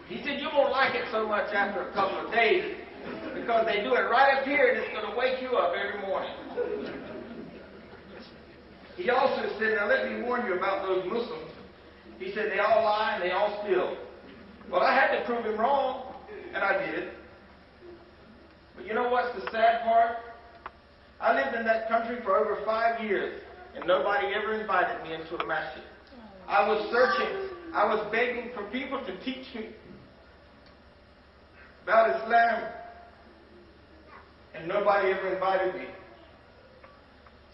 He said, you won't like it so much after a couple of days because they do it right up here and it's going to wake you up every morning. He also said, now let me warn you about those Muslims. He said, they all lie and they all steal. Well, I had to prove him wrong, and I did. But you know what's the sad part? I lived in that country for over 5 years, and nobody ever invited me into a masjid. I was searching. I was begging for people to teach me about Islam, and nobody ever invited me.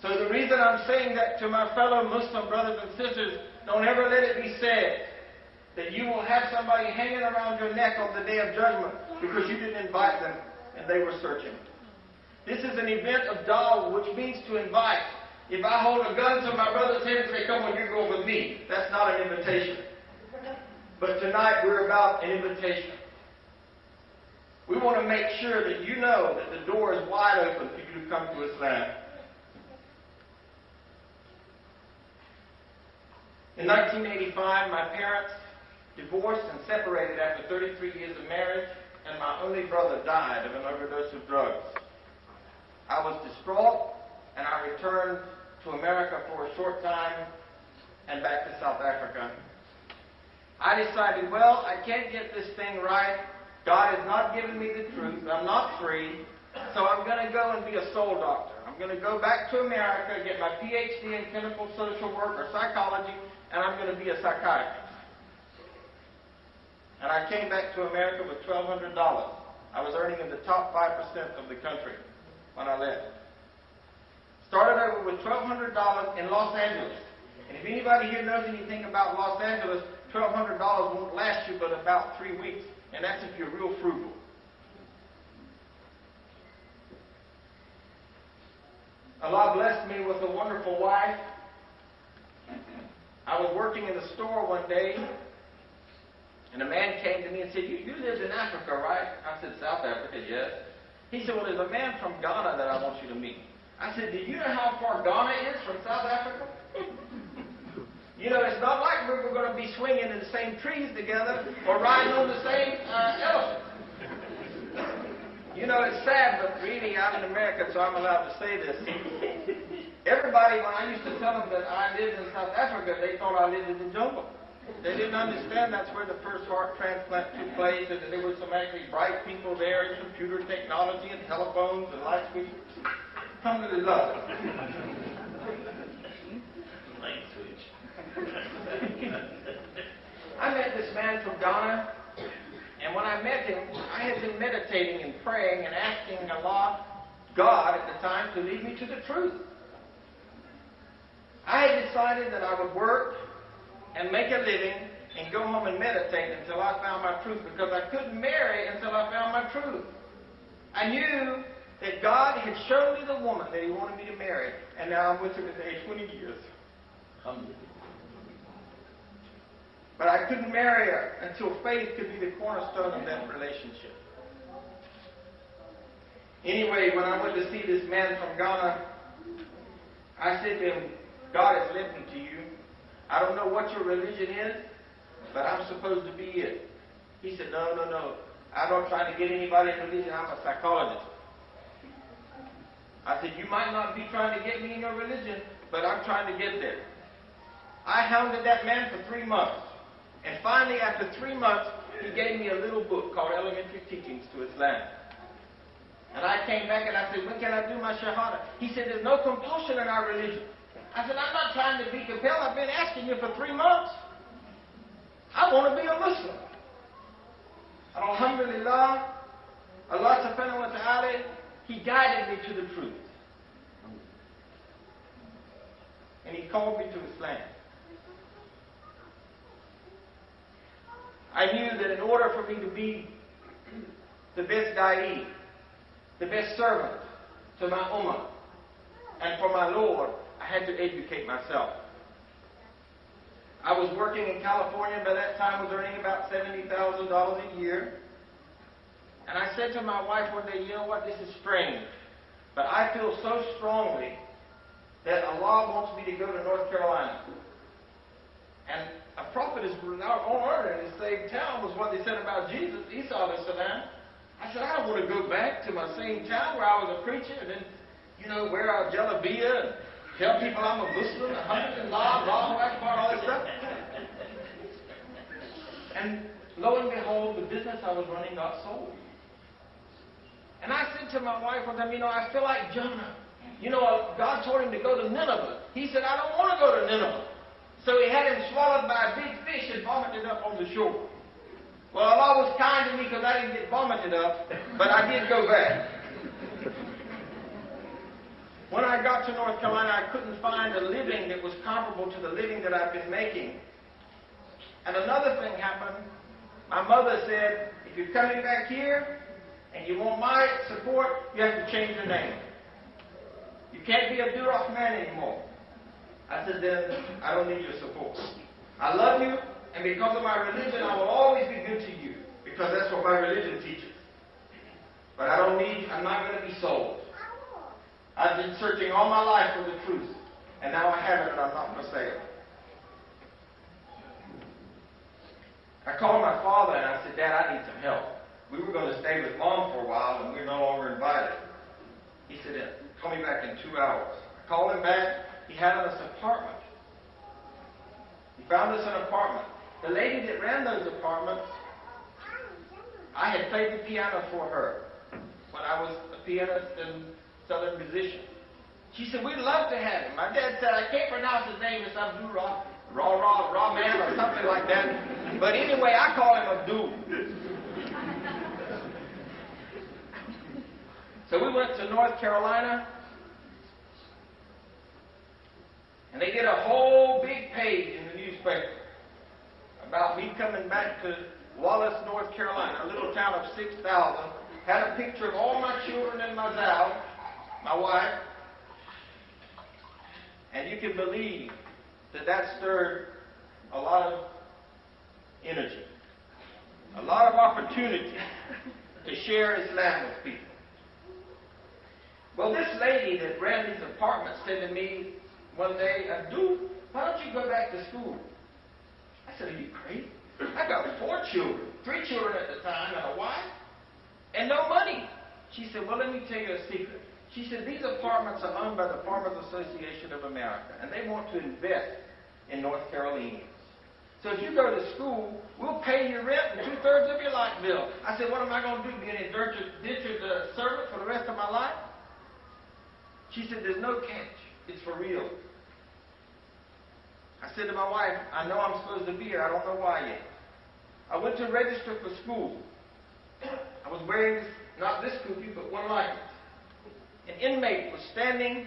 So the reason I'm saying that to my fellow Muslim brothers and sisters, don't ever let it be said that you will have somebody hanging around your neck on the day of judgment because you didn't invite them and they were searching. This is an event of da'wah, which means to invite. If I hold a gun to my brother's head and say, come on, you're going with me, that's not an invitation. But tonight we're about an invitation. We want to make sure that you know that the door is wide open for you to come to Islam. In 1985, my parents divorced and separated after 33 years of marriage, and my only brother died of an overdose of drugs. I was distraught, and I returned to America for a short time and back to South Africa. I decided, well, I can't get this thing right. God has not given me the truth. I'm not free. So I'm going to go and be a soul doctor. I'm going to go back to America, get my PhD in clinical social work or psychology, and I'm going to be a psychiatrist. And I came back to America with $1,200. I was earning in the top 5% of the country when I left. Started over with $1,200 in Los Angeles. And if anybody here knows anything about Los Angeles, $1,200 won't last you but about 3 weeks. And that's if you're real frugal. Allah blessed me with a wonderful wife. I was working in the store one day, and a man came to me and said, you lived in Africa, right? I said, South Africa, yes. He said, well, there's a man from Ghana that I want you to meet. I said, do you know how far Ghana is from South Africa? You know, it's not like we're going to be swinging in the same trees together or riding on the same elephant. You know, it's sad, but really, I'm an American, so I'm allowed to say this. Everybody, when I used to tell them that I lived in South Africa, they thought I lived in the jungle. They didn't understand that's where the first heart transplant took place, and that there were some actually bright people there, and computer technology, and telephones, and light switches. Alhamdulillah. Light switch. I met this man from Ghana, and when I met him, I had been meditating and praying and asking Allah, God at the time, to lead me to the truth. I had decided that I would work and make a living and go home and meditate until I found my truth, because I couldn't marry until I found my truth. I knew that God had shown me the woman that He wanted me to marry, and now I'm with her today 20 years. But I couldn't marry her until faith could be the cornerstone of that relationship. Anyway, when I went to see this man from Ghana, I said to him, God has led me to you. I don't know what your religion is, but I'm supposed to be it. He said, no. I'm not trying to get anybody in religion. I'm a psychologist. I said, you might not be trying to get me in your religion, but I'm trying to get there. I hounded that man for 3 months. And finally, after 3 months, he gave me a little book called Elementary Teachings to Islam. And I came back and I said, when can I do my shahada? He said, there's no compulsion in our religion. I said, I'm not trying to be compelled. I've been asking you for 3 months. I want to be a Muslim. And alhamdulillah, Allah subhanahu wa ta'ala, He guided me to the truth. And He called me to Islam. I knew that in order for me to be the best da'i, the best servant to my ummah and for my Lord, I had to educate myself. I was working in California by that time, was earning about $70,000 a year. And I said to my wife one day, you know what, this is strange, but I feel so strongly that Allah wants me to go to North Carolina. And a prophet is not on earth in the same town was what they said about Jesus, Esau and Salam. I said, I don't want to go back to my same town where I was a preacher and then, wear a jalabia and tell people I'm a Muslim, alhamdulillah, Allahu Akbar, all this stuff. And lo and behold, the business I was running got sold. And I said to my wife one time, I feel like Jonah. God told him to go to Nineveh. He said, I don't want to go to Nineveh. So he had him swallowed by a big fish and vomited up on the shore. Well, Allah was kind to me because I didn't get vomited up, but I did go back. When I got to North Carolina, I couldn't find a living that was comparable to the living that I've been making. And another thing happened. My mother said, if you're coming back here and you want my support, you have to change your name. You can't be a Abdurrahman anymore. I said, then I don't need your support. I love you, and because of my religion, I will always be good to you, because that's what my religion teaches. But I'm not going to be sold. I've been searching all my life for the truth, and now I have it, and I'm not for sale. I called my father, and I said, Dad, I need some help. We were going to stay with Mom for a while, and we're no longer invited. He said, call me back in 2 hours. I called him back. He had us an apartment. He found us an apartment. The lady that ran those apartments, I had played the piano for her when I was a pianist and southern musician. She said, we'd love to have him. My dad said, I can't pronounce his name. It's Abdul Rahman or something like that. But anyway, I call him Abdul. So we went to North Carolina. And they did a whole big page in the newspaper about me coming back to Wallace, North Carolina, a little town of 6,000. Had a picture of all my children and my Zal, my wife. And you can believe that stirred a lot of energy, a lot of opportunity to share Islam with people. Well, this lady that ran these apartments said to me one day, Abdul, why don't you go back to school? I said, are you crazy? I got 4 children, 3 children at the time, and a wife, and no money. She said, well, let me tell you a secret. She said, these apartments are owned by the Farmers Association of America, and they want to invest in North Carolinians. So if you go to school, we'll pay your rent and 2/3 of your light bill. I said, what am I going to do, be an indentured servant for the rest of my life? She said, there's no catch. It's for real. I said to my wife, I know I'm supposed to be here. I don't know why yet. I went to register for school. I was wearing not this kufi, but one like it. An inmate was standing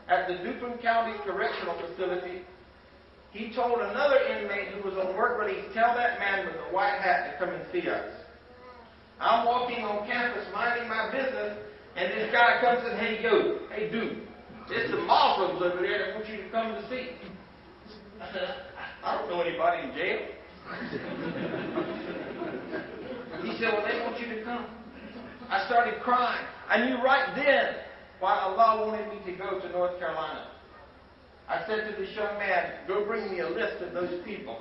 at the Duplin County Correctional Facility. He told another inmate who was on work release, tell that man with the white hat to come and see us. I'm walking on campus minding my business, and this guy comes and says, hey dude, there's some Muslims over there that want you to come to see. I said, I don't know anybody in jail. He said, well, they want you to come. I started crying. I knew right then why Allah wanted me to go to North Carolina. I said to this young man, go bring me a list of those people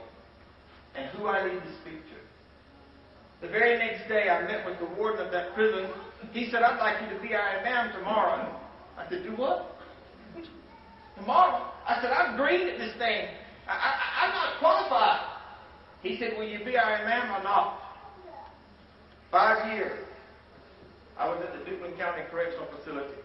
and who I need to speak to. The very next day, I met with the warden of that prison. He said, I'd like you to be our imam tomorrow. I said, do what? Tomorrow? I said, I'm green at this thing. I'm not qualified. He said, will you be our imam or not? 5 years. I was at the Duplin County Correctional Facility.